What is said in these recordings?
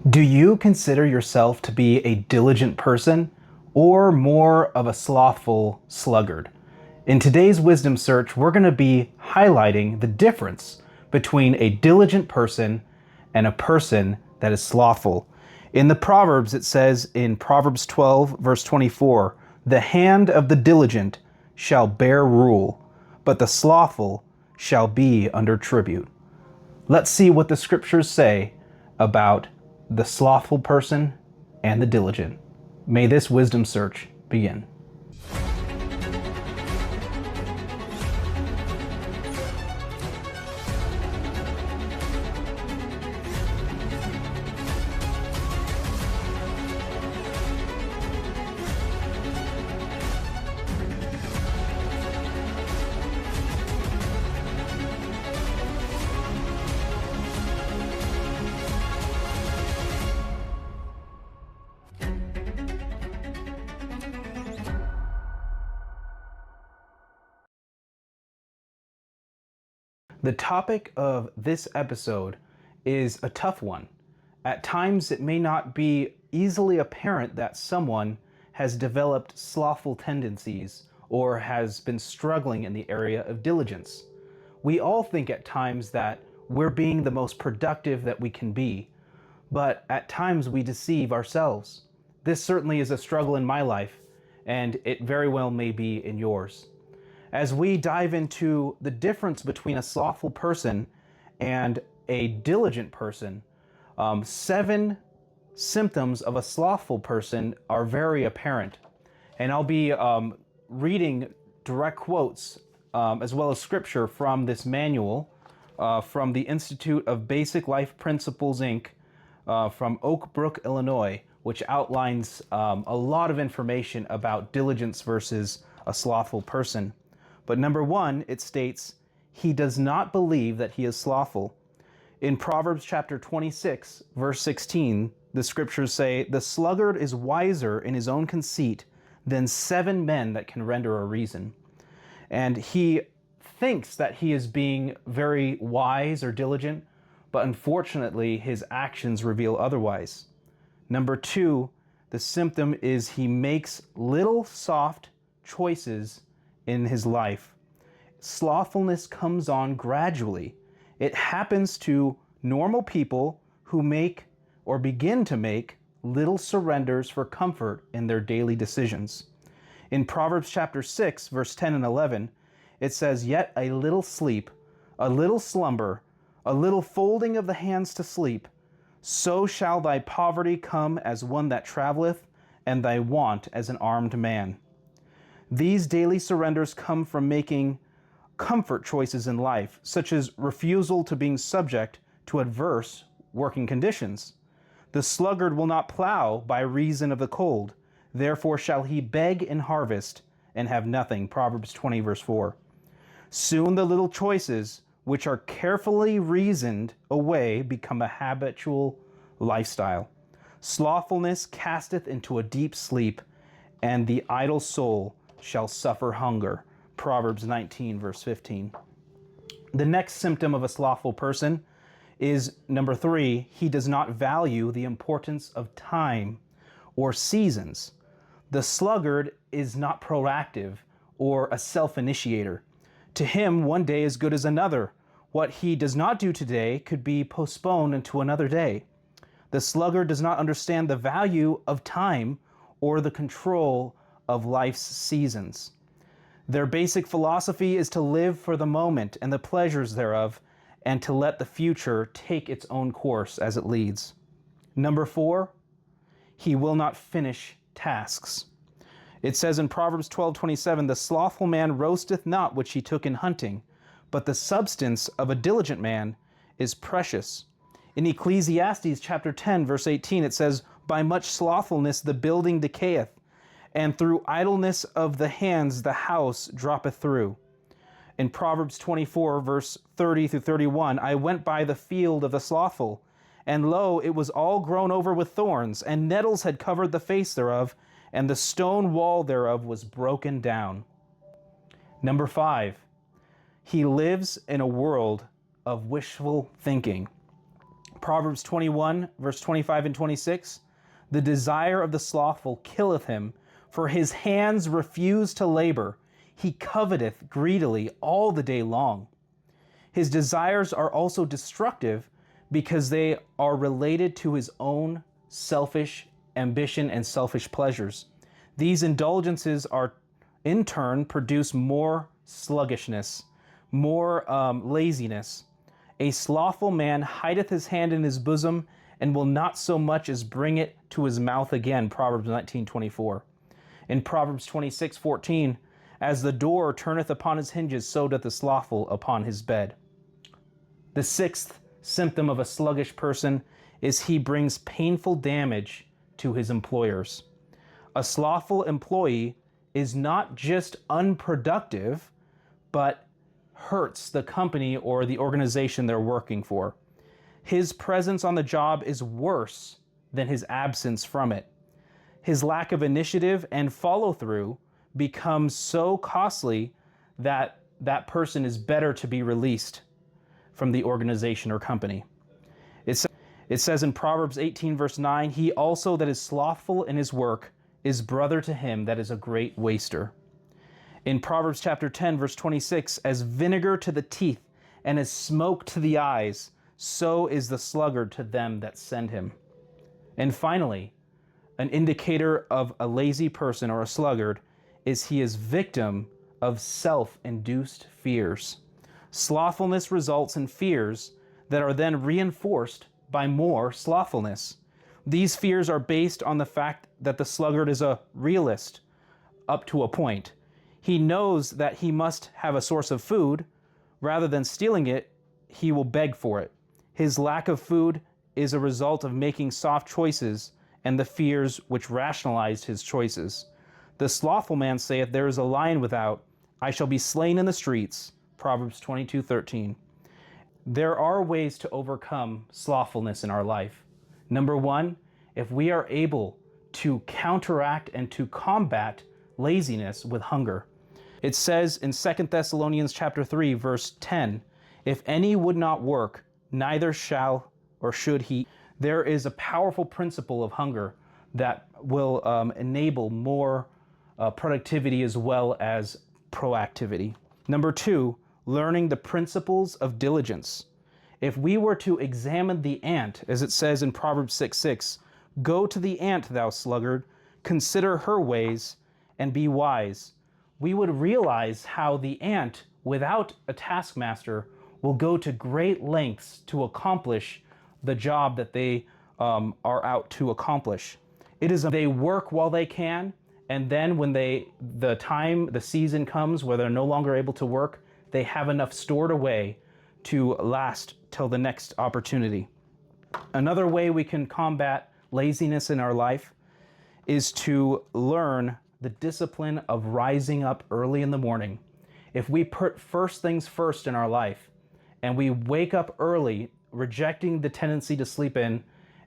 Do you consider yourself to be a diligent person or more of a slothful sluggard? In today's wisdom search, we're going to be highlighting the difference between a diligent person and a person that is slothful. In the Proverbs, it says in Proverbs 12, verse 24, "The hand of the diligent shall bear rule, but the slothful shall be under tribute." Let's see what the scriptures say about the slothful person and the diligent. May this wisdom search begin. The topic of this episode is a tough one. At times, it may not be easily apparent that someone has developed slothful tendencies or has been struggling in the area of diligence. We all think at times that we're being the most productive that we can be, but at times we deceive ourselves. This certainly is a struggle in my life, and it very well may be in yours. As we dive into the difference between a slothful person and a diligent person, 7 symptoms of a slothful person are very apparent. And I'll be reading direct quotes as well as scripture from this manual from the Institute of Basic Life Principles, Inc., from Oak Brook, Illinois, which outlines a lot of information about diligence versus a slothful person. But number 1, it states, he does not believe that he is slothful. In Proverbs chapter 26, verse 16, the scriptures say, "The sluggard is wiser in his own conceit than 7 men that can render a reason." And he thinks that he is being very wise or diligent, but unfortunately his actions reveal otherwise. Number 2, the symptom is he makes little soft choices in his life. Slothfulness comes on gradually. It happens to normal people who make or begin to make little surrenders for comfort in their daily decisions. In Proverbs chapter 6, verse 10 and 11, it says, "Yet a little sleep, a little slumber, a little folding of the hands to sleep, so shall thy poverty come as one that travelleth, and thy want as an armed man." These daily surrenders come from making comfort choices in life, such as refusal to being subject to adverse working conditions. The sluggard will not plow by reason of the cold, therefore shall he beg in harvest and have nothing. Proverbs 20, verse 4. Soon the little choices, which are carefully reasoned away, become a habitual lifestyle. Slothfulness casteth into a deep sleep, and the idle soul shall suffer hunger. Proverbs 19, verse 15. The next symptom of a slothful person is number 3, he does not value the importance of time or seasons. The sluggard is not proactive or a self-initiator. To him, one day is good as another. What he does not do today could be postponed into another day. The sluggard does not understand the value of time or the control of life's seasons. Their basic philosophy is to live for the moment and the pleasures thereof, and to let the future take its own course as it leads. Number 4, he will not finish tasks. It says in Proverbs 12:27, "The slothful man roasteth not which he took in hunting, but the substance of a diligent man is precious." In Ecclesiastes chapter 10, verse 18, it says, "By much slothfulness the building decayeth, and through idleness of the hands the house droppeth through." In Proverbs 24, verse 30 through 31, "I went by the field of the slothful, and lo, it was all grown over with thorns, and nettles had covered the face thereof, and the stone wall thereof was broken down." Number 5, he lives in a world of wishful thinking. Proverbs 21, verse 25 and 26. The desire of the slothful killeth him, for his hands refuse to labor. He coveteth greedily all the day long. His desires are also destructive because they are related to his own selfish ambition and selfish pleasures. These indulgences are in turn produce more sluggishness, more laziness. A slothful man hideth his hand in his bosom and will not so much as bring it to his mouth again. Proverbs 19:24. In Proverbs 26:14, as the door turneth upon his hinges, so doth the slothful upon his bed. The sixth symptom of a sluggish person is he brings painful damage to his employers. A slothful employee is not just unproductive, but hurts the company or the organization they're working for. His presence on the job is worse than his absence from it. His lack of initiative and follow-through becomes so costly that that person is better to be released from the organization or company. It says in Proverbs 18, verse 9, he also that is slothful in his work is brother to him that is a great waster. In Proverbs chapter 10, verse 26, as vinegar to the teeth and as smoke to the eyes, so is the sluggard to them that send him. And finally, an indicator of a lazy person or a sluggard is he is victim of self-induced fears. Slothfulness results in fears that are then reinforced by more slothfulness. These fears are based on the fact that the sluggard is a realist up to a point. He knows that he must have a source of food. Rather than stealing it, he will beg for it. His lack of food is a result of making soft choices and the fears which rationalized his choices. The slothful man saith, there is a lion without, I shall be slain in the streets. Proverbs 22:13. There are ways to overcome slothfulness in our life. Number one, if we are able to counteract and to combat laziness with hunger. It says in 2 Thessalonians chapter 3, verse 10, if any would not work, neither shall or should he. There is a powerful principle of hunger that will enable more productivity as well as proactivity. Number two, learning the principles of diligence. If we were to examine the ant, as it says in Proverbs 6:6, go to the ant, thou sluggard, consider her ways, and be wise, we would realize how the ant, without a taskmaster, will go to great lengths to accomplish the job that they are out to accomplish. They work while they can, and then when the season comes where they're no longer able to work, they have enough stored away to last till the next opportunity. Another way we can combat laziness in our life is to learn the discipline of rising up early in the morning. If we put first things first in our life and we wake up early, rejecting the tendency to sleep in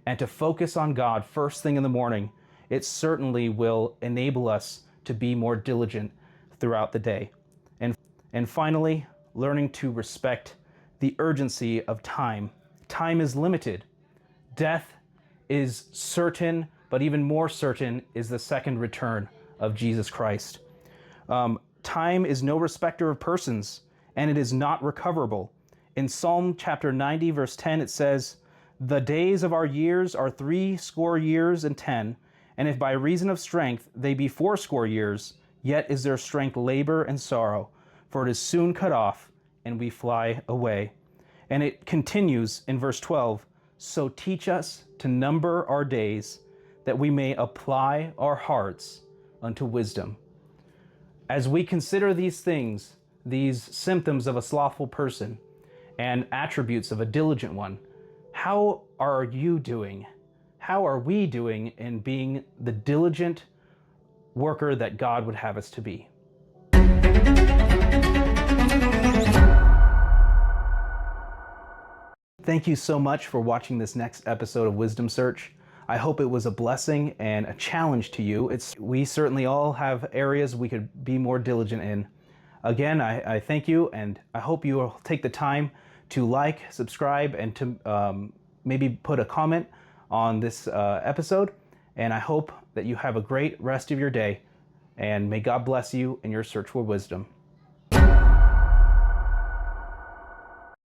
and to focus on God first thing in the morning, it certainly will enable us to be more diligent throughout the day. And finally, learning to respect the urgency of time. Time is limited. Death is certain, but even more certain is the second return of Jesus Christ. Time is no respecter of persons, and it is not recoverable. In Psalm chapter 90, verse 10, it says, the days of our years are 80 years and 10, and if by reason of strength they be 80 years, yet is their strength labor and sorrow, for it is soon cut off, and we fly away. And it continues in verse 12, so teach us to number our days, that we may apply our hearts unto wisdom. As we consider these things, these symptoms of a slothful person and attributes of a diligent one, how are you doing? How are we doing in being the diligent worker that God would have us to be? Thank you so much for watching this next episode of Wisdom Search. I hope it was a blessing and a challenge to you. We certainly all have areas we could be more diligent in. Again, I thank you, and I hope you will take the time to like, subscribe, and to maybe put a comment on this episode. And I hope that you have a great rest of your day. And may God bless you in your search for wisdom.